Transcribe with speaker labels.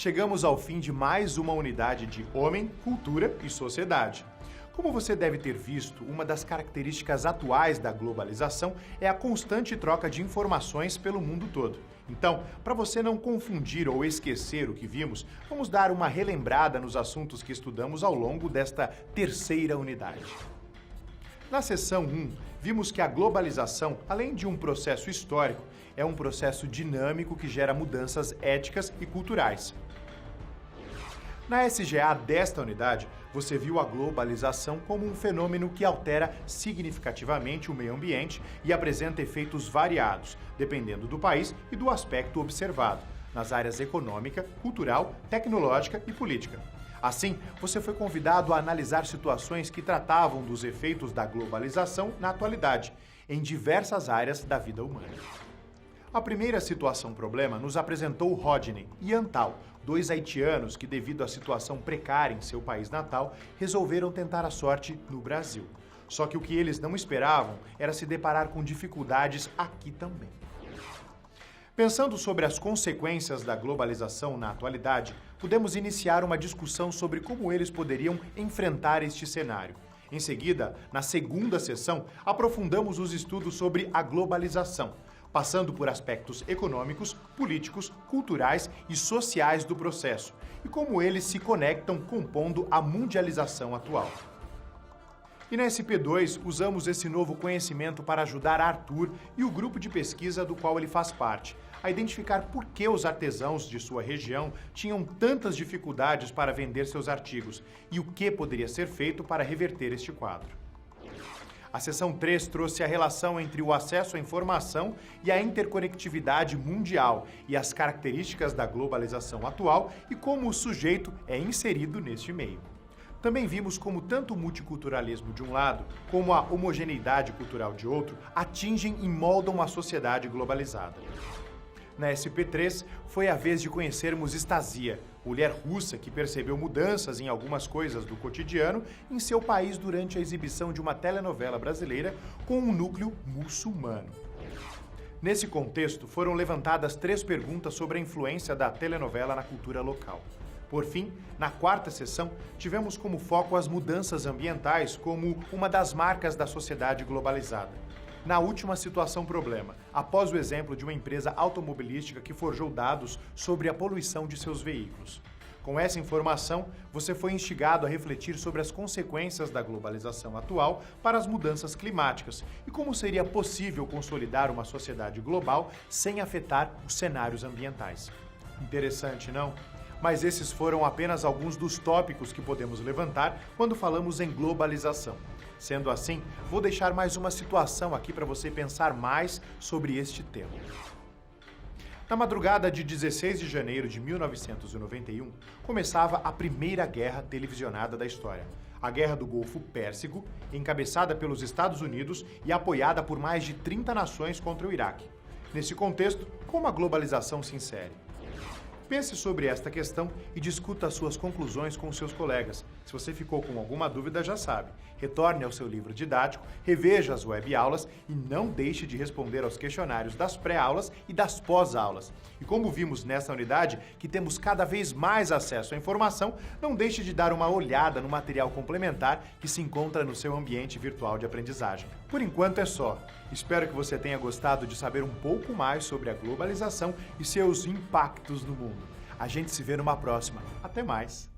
Speaker 1: Chegamos ao fim de mais uma unidade de Homem, Cultura e Sociedade. Como você deve ter visto, uma das características atuais da globalização é a constante troca de informações pelo mundo todo. Então, para você não confundir ou esquecer o que vimos, vamos dar uma relembrada nos assuntos que estudamos ao longo desta terceira unidade. Na seção 1, vimos que a globalização, além de um processo histórico, é um processo dinâmico que gera mudanças éticas e culturais. Na SGA desta unidade, você viu a globalização como um fenômeno que altera significativamente o meio ambiente e apresenta efeitos variados, dependendo do país e do aspecto observado, nas áreas econômica, cultural, tecnológica e política. Assim, você foi convidado a analisar situações que tratavam dos efeitos da globalização na atualidade, em diversas áreas da vida humana. A primeira situação-problema nos apresentou Rodney e Antal, dois haitianos que, devido à situação precária em seu país natal, resolveram tentar a sorte no Brasil. Só que o que eles não esperavam era se deparar com dificuldades aqui também. Pensando sobre as consequências da globalização na atualidade, podemos iniciar uma discussão sobre como eles poderiam enfrentar este cenário. Em seguida, na segunda sessão, aprofundamos os estudos sobre a globalização, passando por aspectos econômicos, políticos, culturais e sociais do processo, e como eles se conectam compondo a mundialização atual. E na SP2, usamos esse novo conhecimento para ajudar Arthur e o grupo de pesquisa do qual ele faz parte, a identificar por que os artesãos de sua região tinham tantas dificuldades para vender seus artigos e o que poderia ser feito para reverter este quadro. A seção 3 trouxe a relação entre o acesso à informação e a interconectividade mundial e as características da globalização atual e como o sujeito é inserido neste meio. Também vimos como tanto o multiculturalismo de um lado, como a homogeneidade cultural de outro, atingem e moldam a sociedade globalizada. Na SP3, foi a vez de conhecermos Stasia, mulher russa que percebeu mudanças em algumas coisas do cotidiano em seu país durante a exibição de uma telenovela brasileira com um núcleo muçulmano. Nesse contexto, foram levantadas 3 perguntas sobre a influência da telenovela na cultura local. Por fim, na quarta sessão, tivemos como foco as mudanças ambientais como uma das marcas da sociedade globalizada. Na última situação-problema, após o exemplo de uma empresa automobilística que forjou dados sobre a poluição de seus veículos. Com essa informação, você foi instigado a refletir sobre as consequências da globalização atual para as mudanças climáticas e como seria possível consolidar uma sociedade global sem afetar os cenários ambientais. Interessante, não? Mas esses foram apenas alguns dos tópicos que podemos levantar quando falamos em globalização. Sendo assim, vou deixar mais uma situação aqui para você pensar mais sobre este tema. Na madrugada de 16 de janeiro de 1991, começava a primeira guerra televisionada da história, a Guerra do Golfo Pérsico, encabeçada pelos Estados Unidos e apoiada por mais de 30 nações contra o Iraque. Nesse contexto, como a globalização se insere? Pense sobre esta questão e discuta as suas conclusões com seus colegas. Se você ficou com alguma dúvida, já sabe. Retorne ao seu livro didático, reveja as web-aulas e não deixe de responder aos questionários das pré-aulas e das pós-aulas. E como vimos nessa unidade, que temos cada vez mais acesso à informação, não deixe de dar uma olhada no material complementar que se encontra no seu ambiente virtual de aprendizagem. Por enquanto é só. Espero que você tenha gostado de saber um pouco mais sobre a globalização e seus impactos no mundo. A gente se vê numa próxima. Até mais!